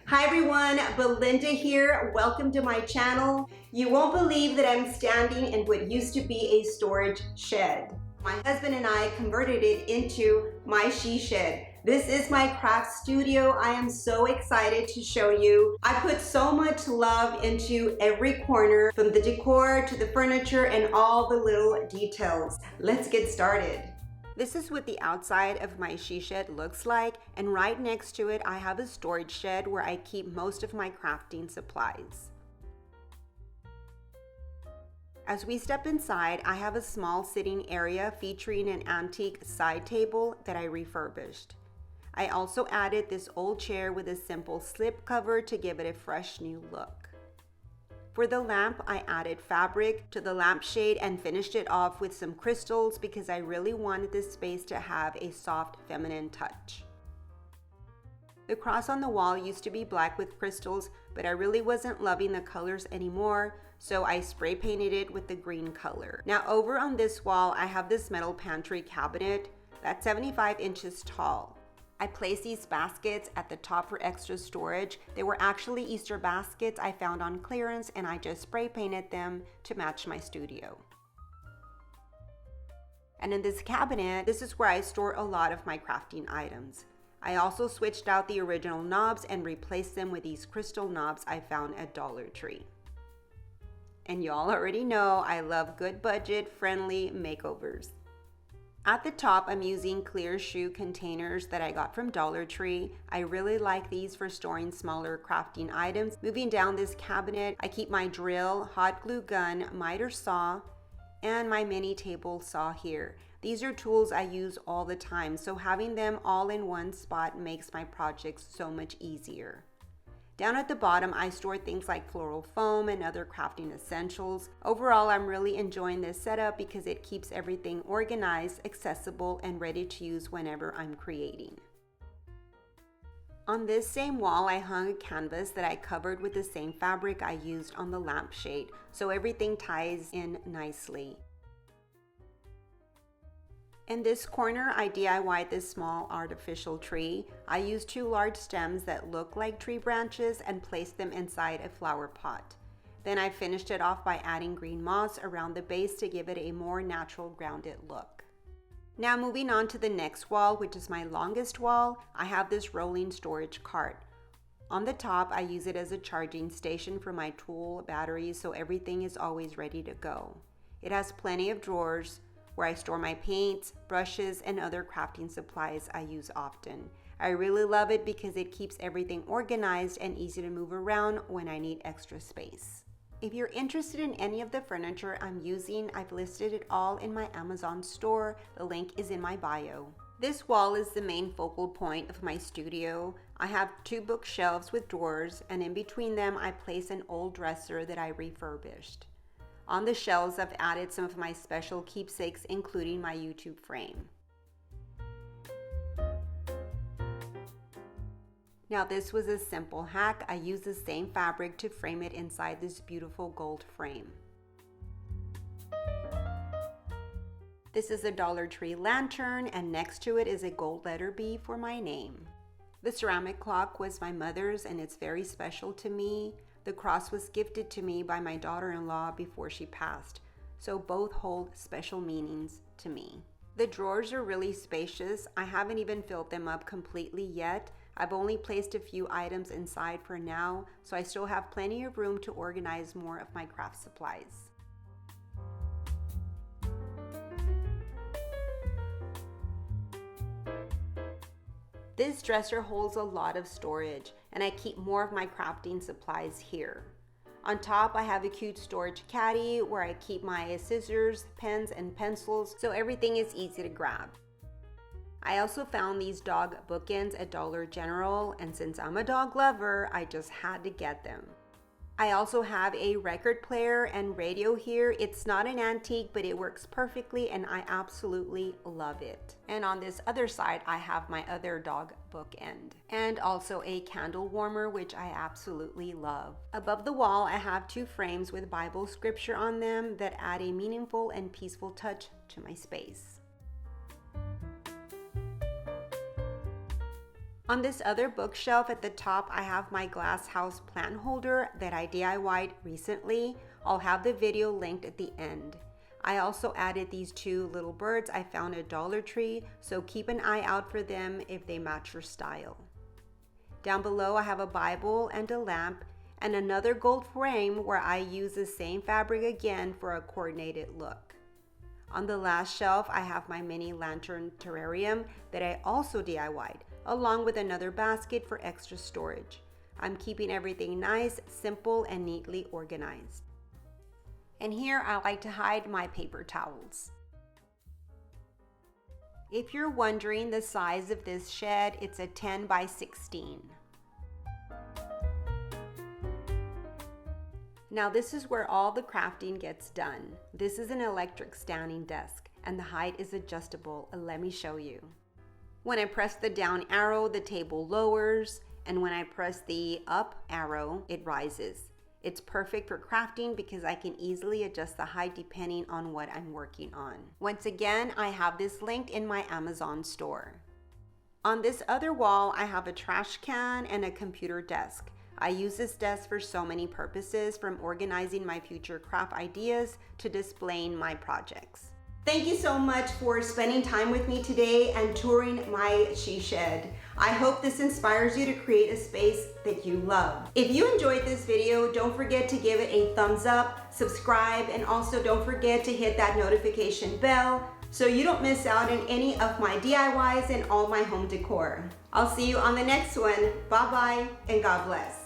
Hi everyone, Belinda here. Welcome to my channel. You won't believe that I'm standing in what used to be a storage shed. My husband and I converted it into my she shed. This is my craft studio. I am so excited to show you. I put so much love into every corner, from the decor to the furniture and all the little details. Let's get started. This is what the outside of my she shed looks like, and right next to it I have a storage shed where I keep most of my crafting supplies. As we step inside, I have a small sitting area featuring an antique side table that I refurbished. I also added this old chair with a simple slip cover to give it a fresh new look. For the lamp, I added fabric to the lampshade and finished it off with some crystals because I really wanted this space to have a soft feminine touch. The cross on the wall used to be black with crystals, but I really wasn't loving the colors anymore, so I spray painted it with the green color. Now over on this wall, I have this metal pantry cabinet that's 75 inches tall. I placed these baskets at the top for extra storage. They were actually Easter baskets I found on clearance, and I just spray painted them to match my studio. And in this cabinet, this is where I store a lot of my crafting items. I also switched out the original knobs and replaced them with these crystal knobs I found at Dollar Tree. And y'all already know I love good budget friendly makeovers. At the top, I'm using clear shoe containers that I got from Dollar Tree. I really like these for storing smaller crafting items. Moving down this cabinet, I keep my drill, hot glue gun, miter saw, and my mini table saw here. These are tools I use all the time, so having them all in one spot makes my projects so much easier. Down at the bottom, I store things like floral foam and other crafting essentials. Overall, I'm really enjoying this setup because it keeps everything organized, accessible, and ready to use whenever I'm creating. On this same wall, I hung a canvas that I covered with the same fabric I used on the lampshade, so everything ties in nicely. In this corner, I DIY'd this small artificial tree. I used two large stems that look like tree branches and placed them inside a flower pot. Then I finished it off by adding green moss around the base to give it a more natural, grounded look. Now moving on to the next wall, which is my longest wall, I have this rolling storage cart. On the top, I use it as a charging station for my tool batteries, so everything is always ready to go. It has plenty of drawers where I store my paints, brushes, and other crafting supplies I use often. I really love it because it keeps everything organized and easy to move around when I need extra space. If you're interested in any of the furniture I'm using, I've listed it all in my Amazon store. The link is in my bio. This wall is the main focal point of my studio. I have two bookshelves with drawers, and in between them I place an old dresser that I refurbished. On the shelves, I've added some of my special keepsakes, including my YouTube frame. Now this was a simple hack. I used the same fabric to frame it inside this beautiful gold frame. This is a Dollar Tree lantern, and next to it is a gold letter B for my name. The ceramic clock was my mother's, and it's very special to me. The cross was gifted to me by my daughter-in-law before she passed, so both hold special meanings to me. The drawers are really spacious. I haven't even filled them up completely yet. I've only placed a few items inside for now, so I still have plenty of room to organize more of my craft supplies. This dresser holds a lot of storage, and I keep more of my crafting supplies here. On top, I have a cute storage caddy where I keep my scissors, pens, and pencils, so everything is easy to grab. I also found these dog bookends at Dollar General, and since I'm a dog lover, I just had to get them. I also have a record player and radio here. It's not an antique, but it works perfectly and I absolutely love it. And on this other side, I have my other dog bookend and also a candle warmer, which I absolutely love. Above the wall, I have two frames with Bible scripture on them that add a meaningful and peaceful touch to my space. On this other bookshelf at the top, I have my glass house plant holder that I DIY'd recently. I'll have the video linked at the end. I also added these two little birds I found at Dollar Tree, so keep an eye out for them if they match your style. Down below, I have a Bible and a lamp and another gold frame where I use the same fabric again for a coordinated look. On the last shelf, I have my mini lantern terrarium that I also DIY'd, along with another basket for extra storage. I'm keeping everything nice, simple, and neatly organized. And here I like to hide my paper towels. If you're wondering the size of this shed, it's a 10 by 16. Now this is where all the crafting gets done. This is an electric standing desk and the height is adjustable. Let me show you. When I press the down arrow, the table lowers, and when I press the up arrow, it rises. It's perfect for crafting because I can easily adjust the height depending on what I'm working on. Once again, I have this linked in my Amazon store. On this other wall, I have a trash can and a computer desk. I use this desk for so many purposes, from organizing my future craft ideas to displaying my projects. Thank you so much for spending time with me today and touring my she shed. I hope this inspires you to create a space that you love. If you enjoyed this video, don't forget to give it a thumbs up, subscribe, and also don't forget to hit that notification bell so you don't miss out on any of my DIYs and all my home decor. I'll see you on the next one. Bye-bye and God bless.